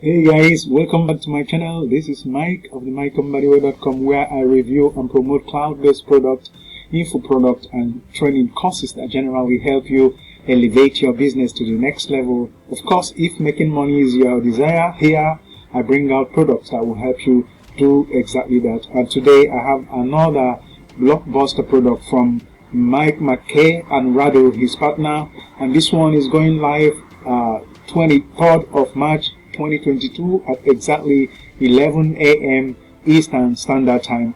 Hey guys, welcome back to my channel. This is Mike of the Mbadiwe.com, where I review and promote cloud-based product, info product and training courses that generally help you elevate your business to the next level. Of course, if making money is your desire, here I bring out products that will help you do exactly that. And today I have another blockbuster product from Mike McKay and Rado, his partner, and this one is going live 23rd of March 2022 at exactly 11 a.m. Eastern Standard Time,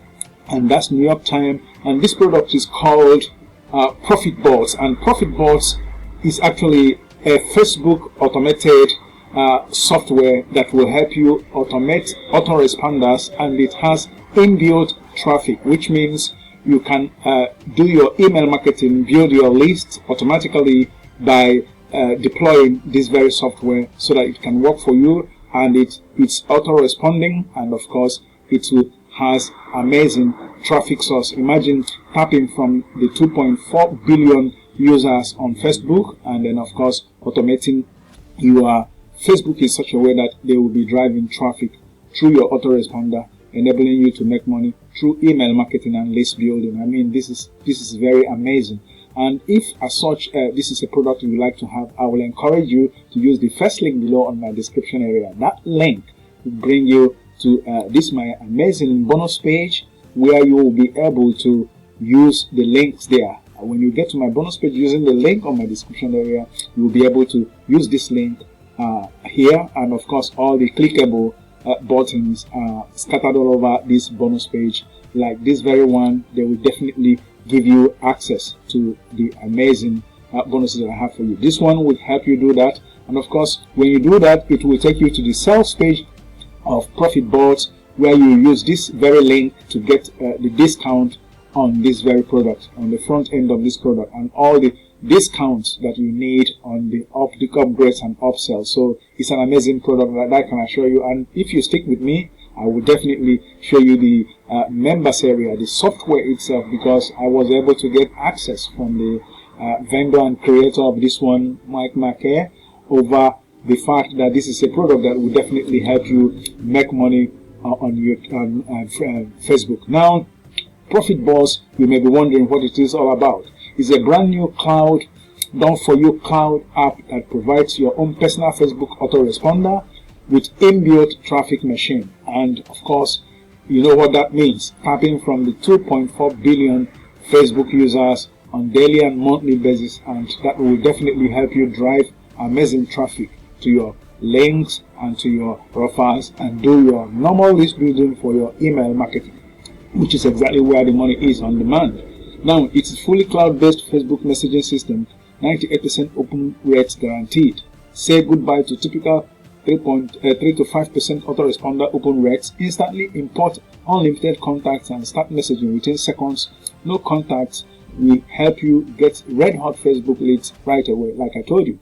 and that's New York time. And this product is called ProfitBotz, and ProfitBotz is actually a Facebook automated software that will help you automate autoresponders, and it has inbuilt traffic, which means you can do your email marketing, build your list automatically by deploying this very software so that it can work for you, and it's auto-responding, and of course it has amazing traffic source. Imagine tapping from the 2.4 billion users on Facebook, and then of course automating your Facebook in such a way that they will be driving traffic through your autoresponder, enabling you to make money through email marketing and list building. I mean, this is very amazing. And if as such this is a product you would like to have, I will encourage you to use the first link below on my description area. That link will bring you to this my amazing bonus page, where you will be able to use the links there. When you get to my bonus page using the link on my description area, you will be able to use this link here, and of course all the clickable buttons are scattered all over this bonus page. Like this very one, they will definitely give you access to the amazing bonuses that I have for you. This one will help you do that, and of course when you do that, it will take you to the sales page of ProfitBotz, where you use this very link to get the discount on this very product, on the front end of this product, and all the discounts that you need on the upgrades and upsells. So it's an amazing product that I can assure you, and if you stick with me, I will definitely show you the members area, the software itself, because I was able to get access from the vendor and creator of this one, Mike McKay, over the fact that this is a product that will definitely help you make money on Facebook. Now, ProfitBotz, you may be wondering what it is all about. It's a brand new cloud, done for you cloud app that provides your own personal Facebook autoresponder with inbuilt traffic machine. And of course, you know what that means, tapping from the 2.4 billion Facebook users on daily and monthly basis, and that will definitely help you drive amazing traffic to your links and to your profiles, and do your normal list building for your email marketing, which is exactly where the money is, on demand. Now, it's a fully cloud-based Facebook messaging system, 98% open rates guaranteed. Say goodbye to typical 3 to 5% autoresponder open rates. Instantly import unlimited contacts and start messaging within seconds. No contacts will help you get red hot Facebook leads right away. Like I told you,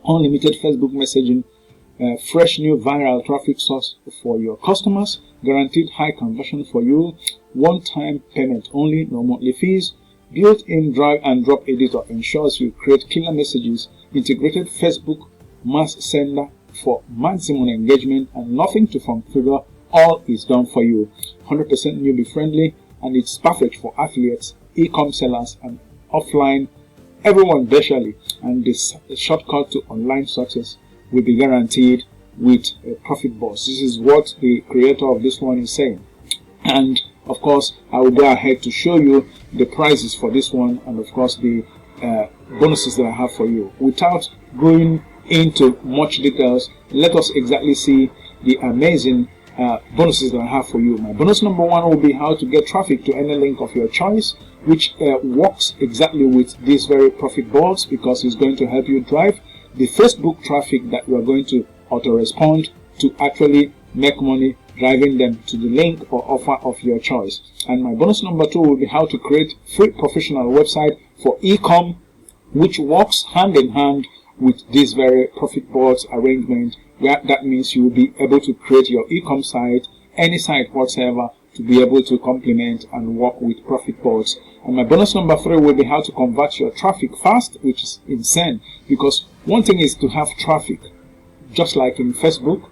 unlimited Facebook messaging, fresh new viral traffic source for your customers, guaranteed high conversion for you, one-time payment only, no monthly fees, built-in drag and drop editor ensures you create killer messages, integrated Facebook mass sender for maximum engagement, and nothing to configure, all is done for you. 100% newbie friendly, and it's perfect for affiliates, e-com sellers, and offline, everyone basically. And this shortcut to online success will be guaranteed with ProfitBotz. This is what the creator of this one is saying. And of course, I will go ahead to show you the prices for this one, and of course the bonuses that I have for you. Without going into much details, let us exactly see the amazing bonuses that I have for you. My bonus number one will be how to get traffic to any link of your choice, which works exactly with this very ProfitBotz, because it's going to help you drive the Facebook traffic that you are going to auto-respond to actually make money, driving them to the link or offer of your choice. And my bonus number two will be how to create free professional website for e-com, which works hand in hand with this very ProfitBotz arrangement, where that means you will be able to create your e-com site, any site whatsoever, to be able to complement and work with ProfitBotz. And my bonus number three will be how to convert your traffic fast, which is insane, because one thing is to have traffic, just like in Facebook,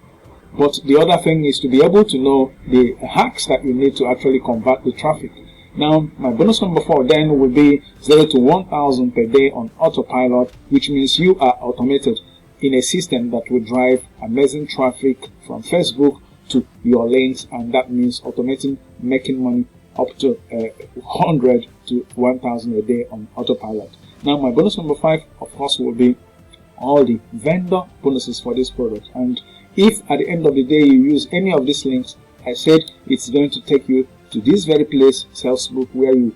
But the other thing is to be able to know the hacks that you need to actually convert the traffic. Now, my bonus number 4 then will be 0 to 1,000 per day on autopilot, which means you are automated in a system that will drive amazing traffic from Facebook to your links, and that means automating making money up to 100 to 1,000 a day on autopilot. Now, my bonus number 5, of course, will be all the vendor bonuses for this product. And if at the end of the day you use any of these links, I said it's going to take you to this very place, Salesbook, where you'll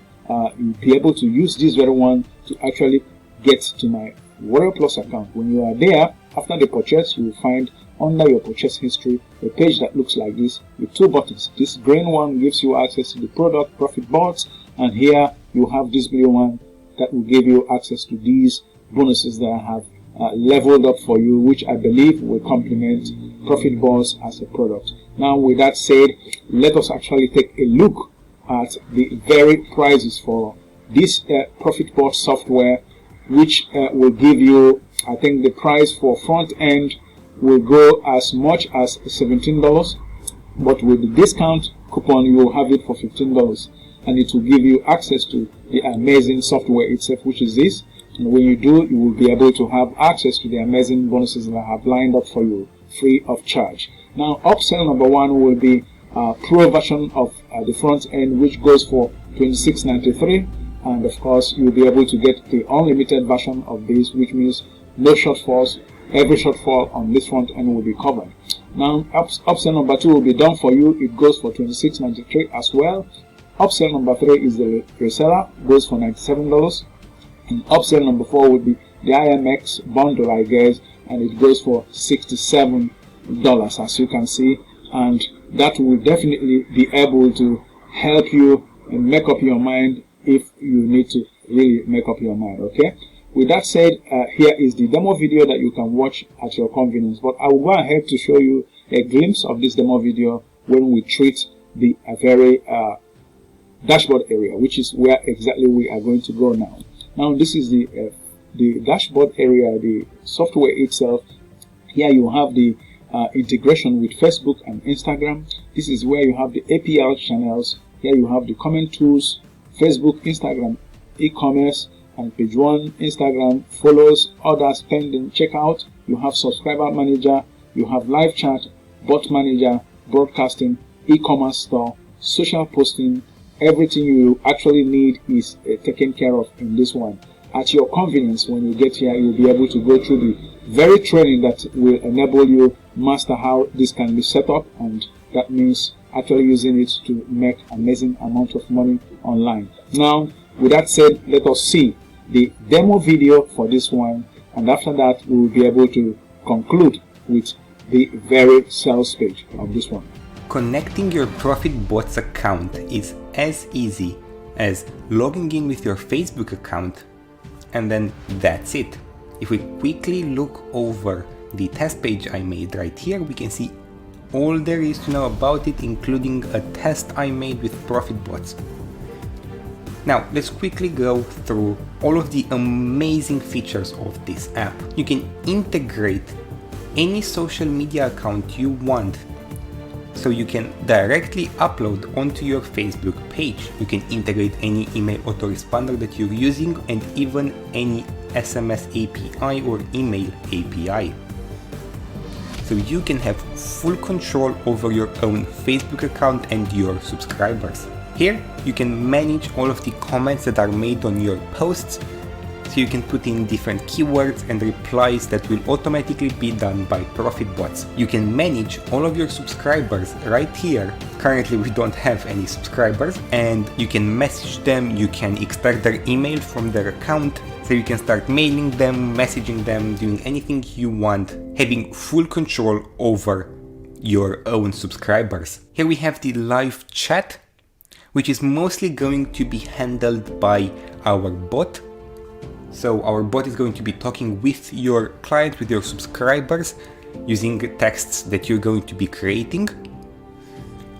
be able to use this very one to actually get to my Warrior Plus account. When you are there, after the purchase, you will find under your purchase history a page that looks like this with 2 buttons. This green one gives you access to the product ProfitBotz, and here you have this blue one that will give you access to these bonuses that I have leveled up for you, which I believe will complement ProfitBotz as a product. Now, with that said, let us actually take a look at the very prices for this ProfitBotz software, which will give you, I think the price for front end will go as much as $17, but with the discount coupon you will have it for $15, and it will give you access to the amazing software itself, which is this. And when you do, you will be able to have access to the amazing bonuses that I have lined up for you free of charge. Now, upsell number 1 will be pro version of the front end, which goes for $26.93, and of course you'll be able to get the unlimited version of this, which means no shortfalls. Every shortfall on this front end will be covered. Now, upsell number 2 will be done for you. It goes for $26.93 as well. Upsell number 3 is the reseller, goes for $97. And upsell number 4 would be the IMX bundle, I guess, and it goes for $67, as you can see, and that will definitely be able to help you make up your mind if you need to really make up your mind. Okay, with that said, here is the demo video that you can watch at your convenience, but I will go ahead to show you a glimpse of this demo video when we treat the very dashboard area, which is where exactly we are going to go now. Now, this is the dashboard area, the software itself. Here you have the integration with Facebook and Instagram. This is where you have the APL channels. Here you have the comment tools, Facebook, Instagram, e-commerce, and page 1, Instagram, follows, orders, pending, checkout. You have subscriber manager, you have live chat, bot manager, broadcasting, e-commerce store, social posting. Everything you actually need is taken care of in this one. At your convenience, when you get here, you'll be able to go through the very training that will enable you master how this can be set up, and that means actually using it to make amazing amount of money online. Now, with that said, let us see the demo video for this one, and after that we will be able to conclude with the very sales page of this one. Connecting your ProfitBotz account is as easy as logging in with your Facebook account, and then that's it. If we quickly look over the test page I made right here, we can see all there is to know about it, including a test I made with ProfitBotz. Now, let's quickly go through all of the amazing features of this app. You can integrate any social media account you want, so you can directly upload onto your Facebook page. You can integrate any email autoresponder that you're using, and even any SMS API or email API. So you can have full control over your own Facebook account and your subscribers. Here you can manage all of the comments that are made on your posts, so you can put in different keywords and replies that will automatically be done by ProfitBotz. You can manage all of your subscribers right here. Currently we don't have any subscribers, and you can message them, you can extract their email from their account, so you can start mailing them, messaging them, doing anything you want, having full control over your own subscribers. Here we have the live chat, which is mostly going to be handled by our bot. So our bot is going to be talking with your client, with your subscribers, using texts that you're going to be creating.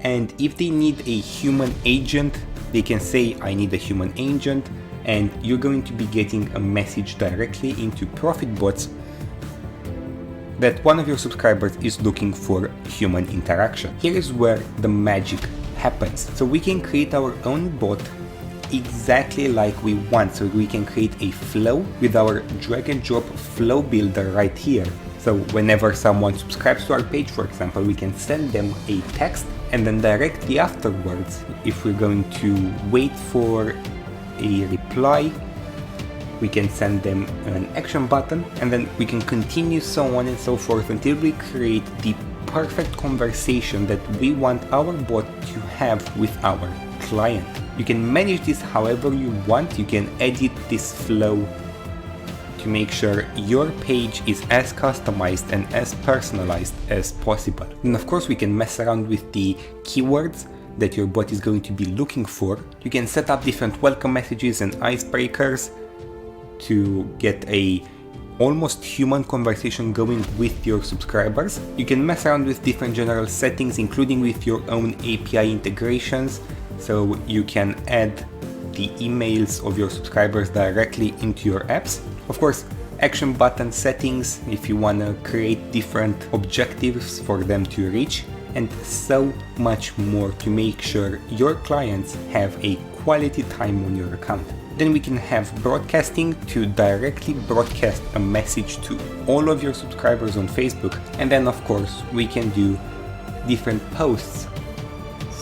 And if they need a human agent, they can say, I need a human agent, and you're going to be getting a message directly into ProfitBotz that one of your subscribers is looking for human interaction. Here is where the magic happens. So we can create our own bot exactly like we want. So we can create a flow with our drag and drop flow builder right here. So whenever someone subscribes to our page, for example, we can send them a text, and then directly afterwards, if we're going to wait for a reply, we can send them an action button, and then we can continue so on and so forth until we create the perfect conversation that we want our bot to have with our client. You can manage this however you want. You can edit this flow to make sure your page is as customized and as personalized as possible. And of course we can mess around with the keywords that your bot is going to be looking for. You can set up different welcome messages and icebreakers to get a almost human conversation going with your subscribers. You can mess around with different general settings, including with your own API integrations, so you can add the emails of your subscribers directly into your apps. Of course, action button settings if you want to create different objectives for them to reach, and so much more to make sure your clients have a quality time on your account. Then we can have broadcasting to directly broadcast a message to all of your subscribers on Facebook. And then of course we can do different posts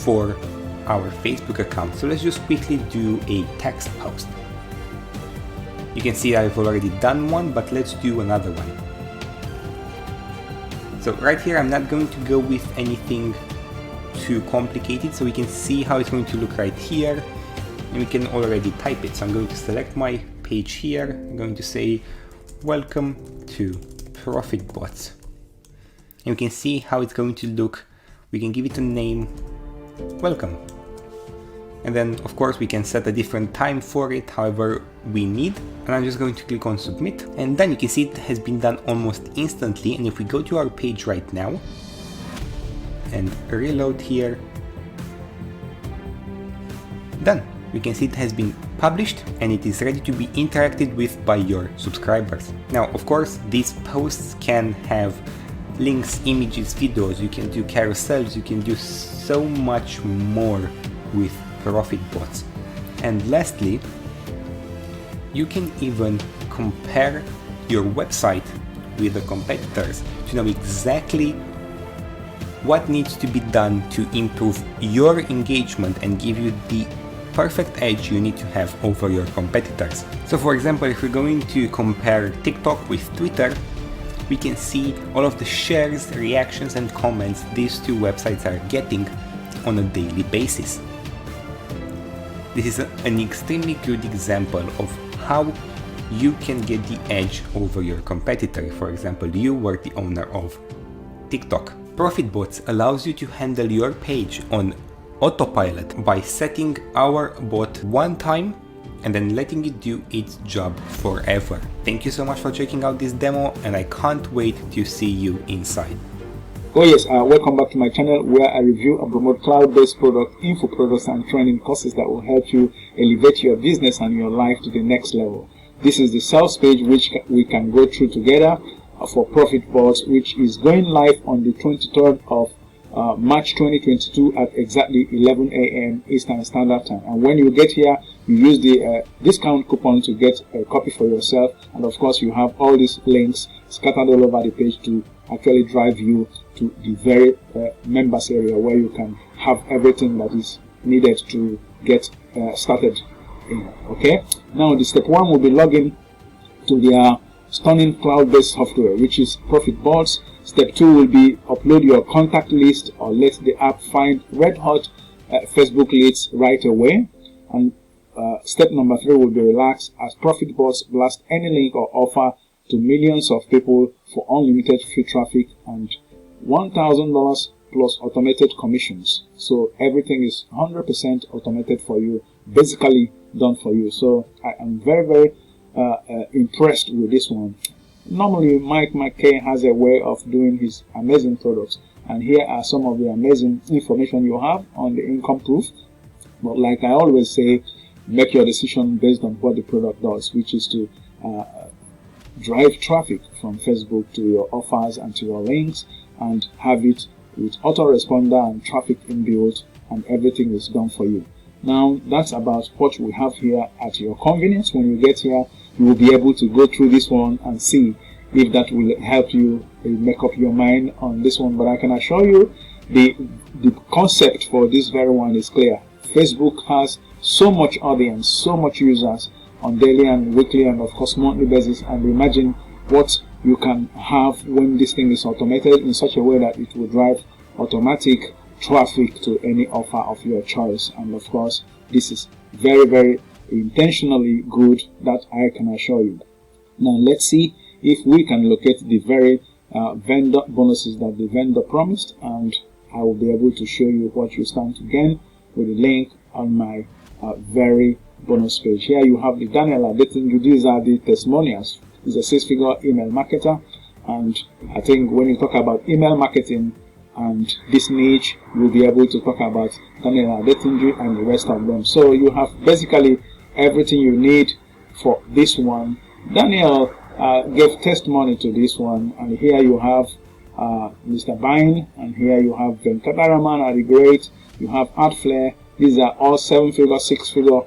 for our Facebook account. So let's just quickly do a text post. You can see I've already done one, but let's do another one. So right here I'm not going to go with anything too complicated, so we can see how it's going to look right here, and we can already type it. So I'm going to select my page here, I'm going to say welcome to ProfitBotz, and we can see how it's going to look. We can give it a name, welcome. And then of course we can set a different time for it, however we need. And I'm just going to click on submit, and then you can see it has been done almost instantly. And if we go to our page right now and reload here, done. You can see it has been published and it is ready to be interacted with by your subscribers. Now of course these posts can have links, images, videos, you can do carousels, you can do so much more with ProfitBotz. And lastly, you can even compare your website with the competitors to know exactly what needs to be done to improve your engagement and give you the perfect edge you need to have over your competitors. So for example, if we're going to compare TikTok with Twitter, we can see all of the shares, reactions and comments these two websites are getting on a daily basis. This is an extremely good example of how you can get the edge over your competitor. For example, you were the owner of TikTok. ProfitBotz allows you to handle your page on autopilot by setting our bot one time and then letting it do its job forever. Thank you so much for checking out this demo, and I can't wait to see you inside. Oh yes, welcome back to my channel where I review and promote cloud-based product, info products and training courses that will help you elevate your business and your life to the next level. This is the sales page which we can go through together for ProfitBotz, which is going live on the 23rd of March 2022 at exactly 11 a.m. Eastern Standard Time. And when you get here, you use the discount coupon to get a copy for yourself. And of course, you have all these links scattered all over the page to actually drive you to the very members area where you can have everything that is needed to get started in. Okay, now the step one will be logging to their stunning cloud-based software, which is ProfitBotz. Step 2 will be upload your contact list or let the app find red hot Facebook leads right away. And step number 3 will be relax, as ProfitBotz blast any link or offer to millions of people for unlimited free traffic and $1,000 plus automated commissions. So everything is 100% automated for you, basically done for you. So I am very impressed with this one. Normally Mike McKay has a way of doing his amazing products, and here are some of the amazing information you have on the income proof. But like I always say, make your decision based on what the product does, which is to drive traffic from Facebook to your offers and to your links, and have it with autoresponder and traffic inbuilt, and everything is done for you. Now, that's about what we have here at your convenience. When you get here, you will be able to go through this one and see if that will help you make up your mind on this one. But I can assure you the concept for this very one is clear. Facebook has so much audience, so much users on daily and weekly and of course monthly basis, and imagine what you can have when this thing is automated in such a way that it will drive automatic traffic to any offer of your choice. And of course, this is very, very intentionally good, that I can assure you. Now let's see if we can locate the very vendor bonuses that the vendor promised, and I will be able to show you what you stand to gain with the link on my very bonus page. Here you have the Daniel Attain. These are the testimonials. He's a 6-figure email marketer, and I think when you talk about email marketing and this niche, you'll be able to talk about Daniel Attain and the rest of them. So you have basically everything you need for this one. Daniel gave testimony to this one, and here you have Mr. Bine, and here you have Venkataraman the Great, you have Artflare. These are all 7-figure, 6-figure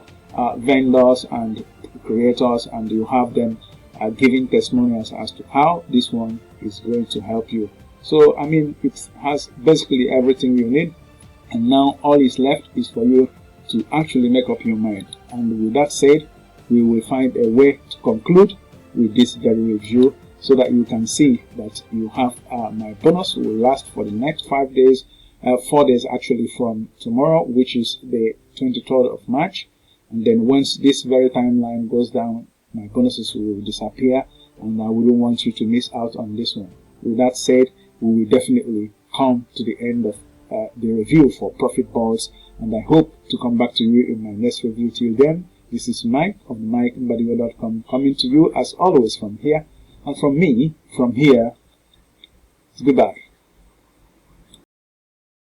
vendors and creators, and you have them giving testimonials as to how this one is going to help you. So I mean, it has basically everything you need, and now all is left is for you to actually make up your mind. And with that said, we will find a way to conclude with this very review, so that you can see that you have my bonus will last for the next 5 days, 4 days actually, from tomorrow, which is the 23rd of March. And then once this very timeline goes down, my bonuses will disappear, and I wouldn't want you to miss out on this one. With that said, we will definitely come to the end of the review for ProfitBotz, and I hope to come back to you in my next review. Till then, this is Mike of Mbadiwe.com, coming to you as always from here, and from me, from here. Goodbye.